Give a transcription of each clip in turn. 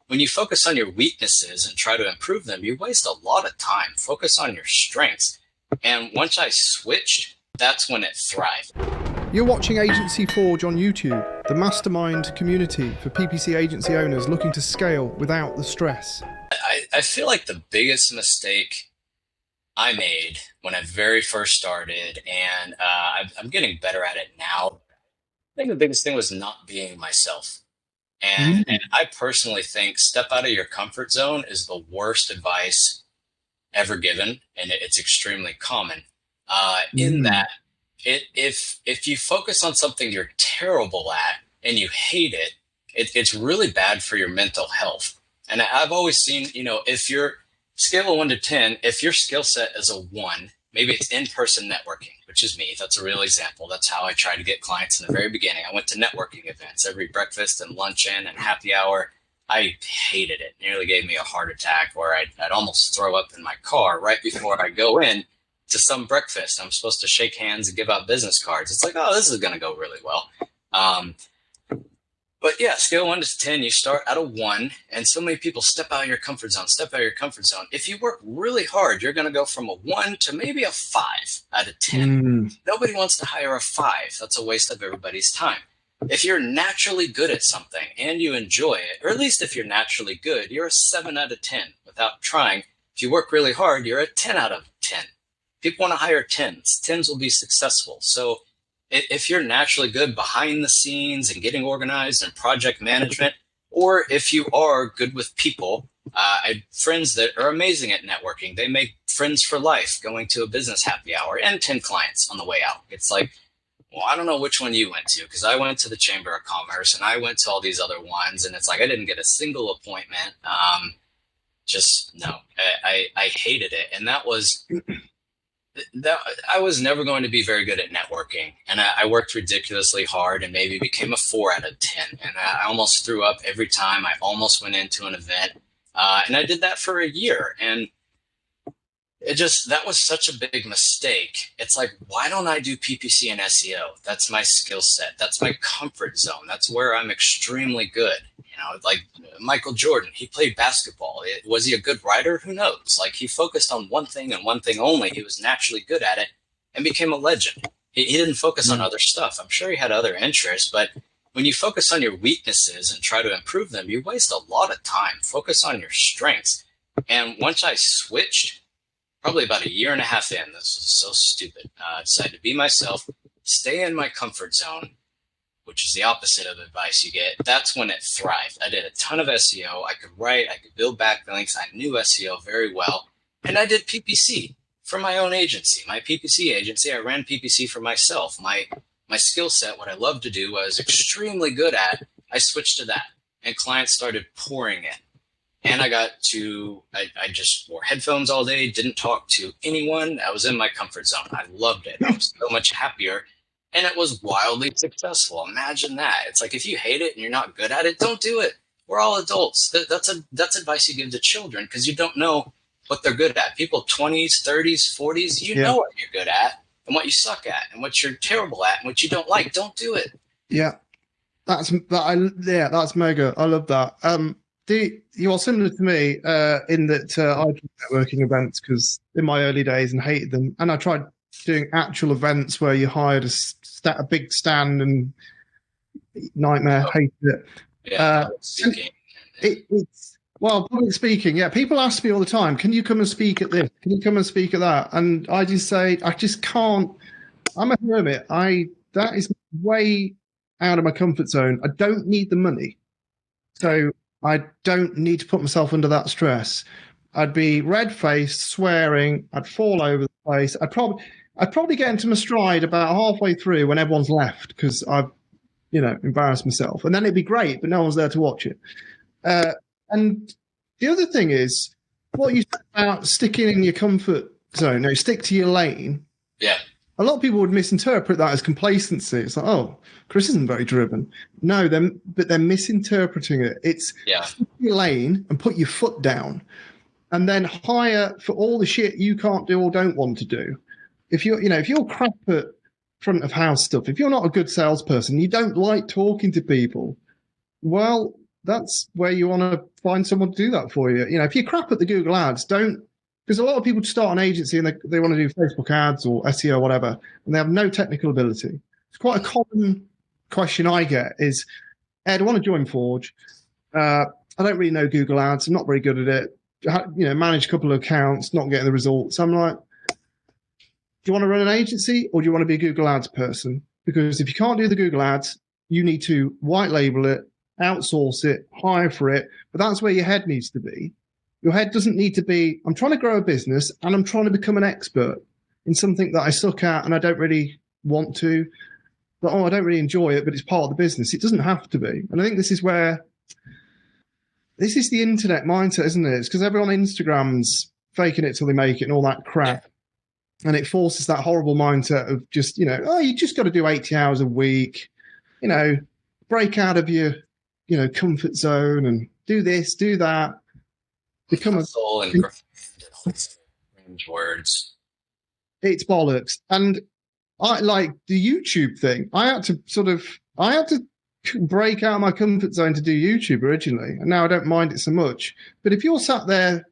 when you focus on your weaknesses and try to improve them, you waste a lot of time. Focus on your strengths. And once I switched, that's when it thrived. You're watching Agency Forge on YouTube, the mastermind community for PPC agency owners looking to scale without the stress. I feel like the biggest mistake I made when I very first started, and I'm getting better at it now. I think the biggest thing was not being myself. And I personally think step out of your comfort zone is the worst advice ever given, and it's extremely common. In that, if you focus on something you're terrible at and you hate it, it's really bad for your mental health. And I've always seen, if your scale of 1 to 10, if your skill set is a 1, maybe it's in-person networking, which is me. That's a real example. That's how I tried to get clients in the very beginning. I went to networking events every breakfast and luncheon and happy hour. I hated it. Nearly gave me a heart attack, or I'd almost throw up in my car right before I go in to some breakfast. I'm supposed to shake hands and give out business cards. It's like, oh, this is going to go really well. But yeah, scale 1 to 10, you start at a 1, and so many people step out of your comfort zone. If you work really hard, you're going to go from a 1 to maybe a 5 out of 10. Nobody wants to hire a 5. That's a waste of everybody's time. If you're naturally good at something and you enjoy it, or at least if you're naturally good, you're a 7 out of 10 without trying. If you work really hard, you're a 10 out of 10. People want to hire 10s. 10s will be successful. So if you're naturally good behind the scenes and getting organized and project management, or if you are good with people, I have friends that are amazing at networking. They make friends for life going to a business happy hour and 10 clients on the way out. It's like, well, I don't know which one you went to, because I went to the Chamber of Commerce and I went to all these other ones, and it's like I didn't get a single appointment. I hated it. And that I was never going to be very good at networking, and I worked ridiculously hard and maybe became a 4 out of 10. And I almost threw up every time I almost went into an event. And I did that for a year, and that was such a big mistake. It's like, why don't I do PPC and SEO? That's my skill set. That's my comfort zone. That's where I'm extremely good. Like Michael Jordan, he played basketball. Was he a good writer? Who knows? Like, he focused on one thing and one thing only. He was naturally good at it and became a legend. He didn't focus on other stuff. I'm sure he had other interests, but when you focus on your weaknesses and try to improve them, you waste a lot of time. Focus on your strengths. And once I switched, probably about a year and a half in, this was so stupid. I decided to be myself, stay in my comfort zone, which is the opposite of advice you get. That's when it thrived. I did a ton of SEO. I could write, I could build backlinks. I knew SEO very well. And I did PPC for my own agency, my PPC agency. I ran PPC for myself. My skill set, what I love to do, what I was extremely good at, I switched to that. And clients started pouring in. And I just wore headphones all day, didn't talk to anyone. I was in my comfort zone. I loved it. I was so much happier. And it was wildly successful. Imagine that. It's like, if you hate it and you're not good at it, don't do it. We're all adults. That's advice you give to children, because you don't know what they're good at. People 20s, 30s, 40s, you know what you're good at and what you suck at and what you're terrible at and what you don't like. Don't do it. Yeah, that's mega. I love that. You are similar to me in that I do networking events because in my early days and hated them, and I tried doing actual events where you hired a big stand, and nightmare, hated it. It's public speaking. Yeah, people ask me all the time, "Can you come and speak at this? Can you come and speak at that?" And I just say, I just can't. I'm a hermit. That is way out of my comfort zone. I don't need the money, so I don't need to put myself under that stress. I'd be red-faced, swearing. I'd fall over the place. I'd probably get into my stride about halfway through when everyone's left, because I've, embarrassed myself. And then it'd be great, but no one's there to watch it. And the other thing is, what you said about sticking in your comfort zone, stick to your lane. Yeah. A lot of people would misinterpret that as complacency. It's like, oh, Chris isn't very driven. No, but they're misinterpreting it. It's stick to your lane and put your foot down, and then hire for all the shit you can't do or don't want to do. If you're crap at front of house stuff, if you're not a good salesperson, you don't like talking to people, well, that's where you want to find someone to do that for you. You know, if you're crap at the Google ads, don't, because a lot of people start an agency and they want to do Facebook ads or SEO or whatever, and they have no technical ability. It's quite a common question I get is, Ed, I want to join Forge. I don't really know Google ads. I'm not very good at it. You know, manage a couple of accounts, not getting the results. I'm like, do you want to run an agency or do you want to be a Google ads person? Because if you can't do the Google ads, you need to white label it, outsource it, hire for it. But that's where your head needs to be. Your head doesn't need to be, I'm trying to grow a business and I'm trying to become an expert in something that I suck at and I don't really want to. But, I don't really enjoy it, but it's part of the business. It doesn't have to be. And I think this is the internet mindset, isn't it? It's because everyone on Instagram's faking it till they make it and all that crap. And it forces that horrible mindset of just, you know, oh, you just got to do 80 hours a week, you know, break out of your, you know, comfort zone and do this, do that. Become soul and grind and all these strange words. It's bollocks. And I like the YouTube thing. I had to break out of my comfort zone to do YouTube originally. And now I don't mind it so much. But if you're sat there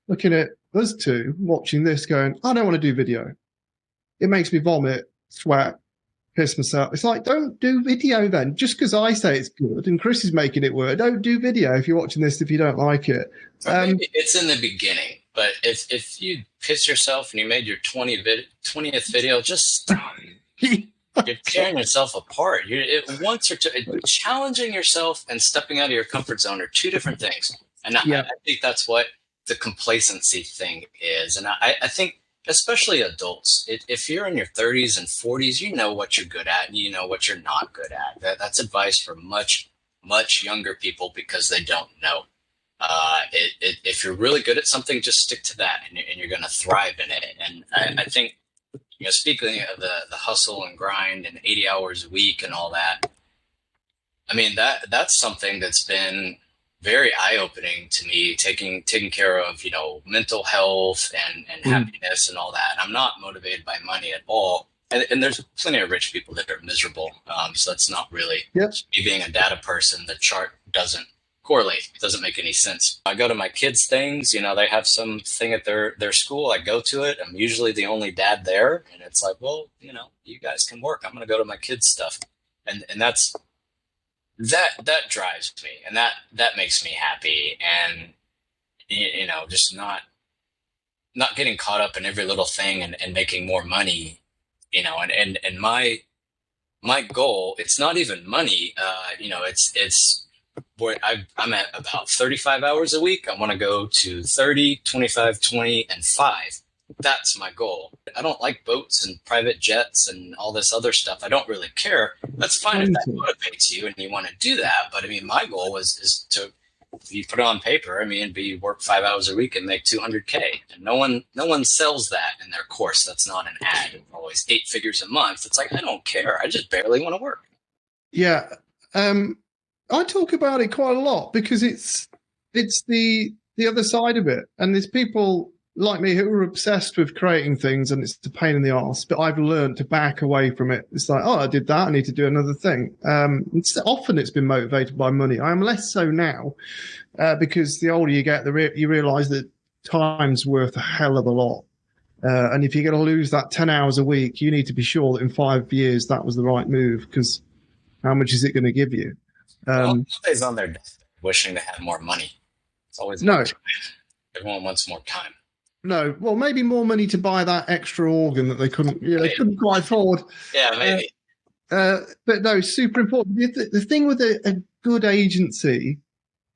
looking at us two watching this going, I don't want to do video. It makes me vomit, sweat, piss myself. It's like, don't do video then. Just because I say it's good and Chris is making it work, don't do video if you're watching this if you don't like it. Maybe it's in the beginning, but if you piss yourself and you made your 20th video, just stop. You're tearing yourself apart. Challenging yourself and stepping out of your comfort zone are two different things. And I think that's what the complacency thing is. And I think, especially adults, if you're in your 30s and 40s, you know what you're good at and you know what you're not good at. That's advice for much, much younger people because they don't know. If you're really good at something, just stick to that and you're going to thrive in it. And I think, you know, speaking of the hustle and grind and 80 hours a week and all that, I mean, that's something that's been very eye-opening to me, taking care of, you know, mental health and happiness and all that. I'm not motivated by money at all. And there's plenty of rich people that are miserable. So that's not really me being a data person. The chart doesn't correlate. It doesn't make any sense. I go to my kids' things, you know, they have some thing at their school. I go to it. I'm usually the only dad there. And it's like, well, you know, you guys can work. I'm going to go to my kids' stuff. And that drives me and that makes me happy. And, you know, just not getting caught up in every little thing and making more money, you know, and my goal, it's not even money. You know, it's where I'm at about 35 hours a week. I want to go to 30, 25, 20, and 5. That's my goal. I don't like boats and private jets and all this other stuff. I don't really care. That's fine if that motivates you and you want to do that. But I mean, my goal is to, if you put it on paper, I mean, work 5 hours a week and make $200K. And no one sells that in their course. That's not an ad. It's always 8 figures a month. It's like, I don't care. I just barely want to work. Yeah. I talk about it quite a lot because it's the other side of it. And there's people like me who are obsessed with creating things and it's a pain in the arse, but I've learned to back away from it. It's like, oh, I did that. I need to do another thing. Often it's been motivated by money. I am less so now because the older you get, you realize that time's worth a hell of a lot. And if you're going to lose that 10 hours a week, you need to be sure that in 5 years that was the right move because how much is it going to give you? Nobody's on their deathbed wishing they had more money. It's always no. Everyone wants more time. No, well, maybe more money to buy that extra organ that they couldn't quite afford. Yeah, maybe. But no, super important. The thing with a good agency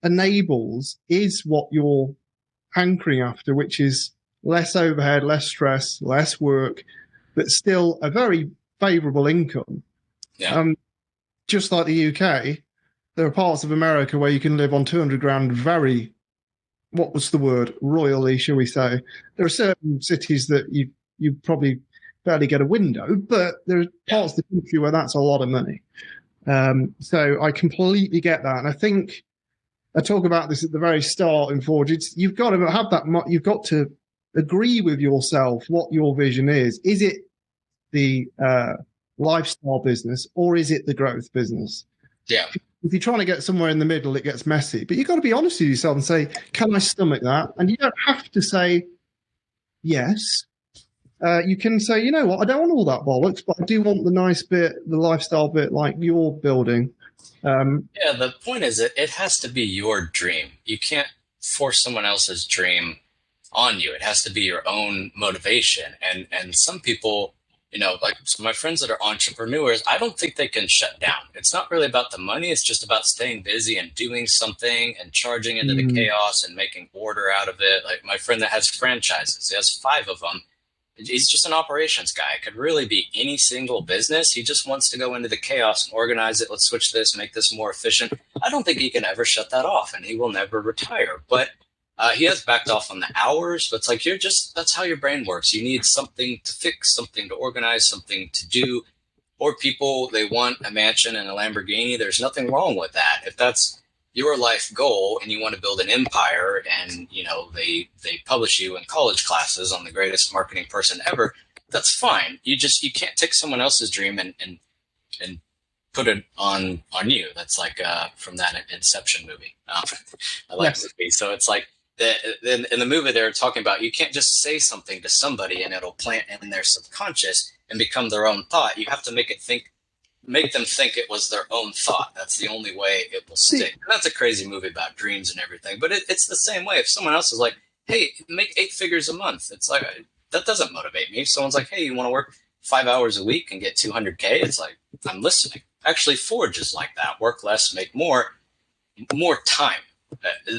enables is what you're hankering after, which is less overhead, less stress, less work, but still a very favourable income. Yeah. Just like the UK, there are parts of America where you can live on 200 grand very, what was the word, royally, shall we say. There are certain cities that you probably barely get a window, but there are parts of the country where that's a lot of money. So I completely get that. And I think I talk about this at the very start in Forge. You've got to have that, you've got to agree with yourself what your vision is. Is it the lifestyle business or is it the growth business? Yeah. if you're trying to get somewhere in the middle, it gets messy. But you've got to be honest with yourself and say, can I stomach that? And you don't have to say yes. You can say, you know what, I don't want all that bollocks, but I do want the nice bit, the lifestyle bit like you're building. Yeah, the point is it has to be your dream. You can't force someone else's dream on you. It has to be your own motivation. And some people, like some of my friends that are entrepreneurs, I don't think they can shut down. It's not really about the money. It's just about staying busy and doing something and charging into the chaos and making order out of it. Like my friend that has franchises, he has 5 of them. He's just an operations guy. It could really be any single business. He just wants to go into the chaos and organize it. Let's switch this, make this more efficient. I don't think he can ever shut that off, and he will never retire. But he has backed off on the hours. But it's like that's how your brain works. You need something to fix, something to organize, something to do. Or people, they want a mansion and a Lamborghini. There's nothing wrong with that. If that's your life goal and you want to build an empire, and they publish you in college classes on the greatest marketing person ever, that's fine. You can't take someone else's dream and put it on you. That's like from that Inception movie. I like the movie. So it's like in the movie they're talking about, you can't just say something to somebody and it'll plant in their subconscious and become their own thought. You have to make them think it was their own thought. That's the only way it will stick. And that's a crazy movie about dreams and everything. But it's the same way. If someone else is like, hey, make 8 figures a month, it's like, that doesn't motivate me. If someone's like, hey, you want to work 5 hours a week and get 200K? It's like, I'm listening. Actually, Forge is like that. Work less, make more time.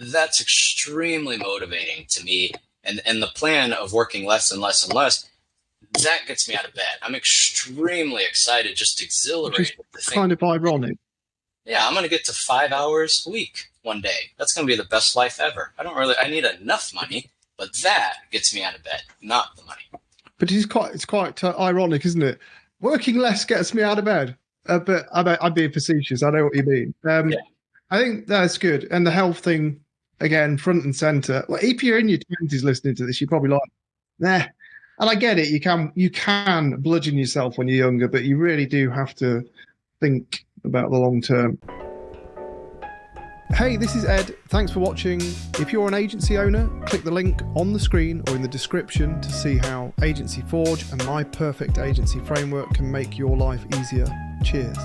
That's extremely motivating to me. And the plan of working less and less and less, that gets me out of bed. I'm extremely excited, just exhilarated. It's kind of ironic. Yeah, I'm going to get to 5 hours a week one day. That's going to be the best life ever. I need enough money, but that gets me out of bed, not the money. But it's quite ironic, isn't it? Working less gets me out of bed. But I'm being facetious. I know what you mean. Yeah. I think that's good. And the health thing, again, front and center. Well, if you're in your 20s listening to this, you're probably like, nah. And I get it. You can bludgeon yourself when you're younger, but you really do have to think about the long term. Hey, this is Ed. Thanks for watching. If you're an agency owner, click the link on the screen or in the description to see how Agency Forge and my perfect agency framework can make your life easier. Cheers.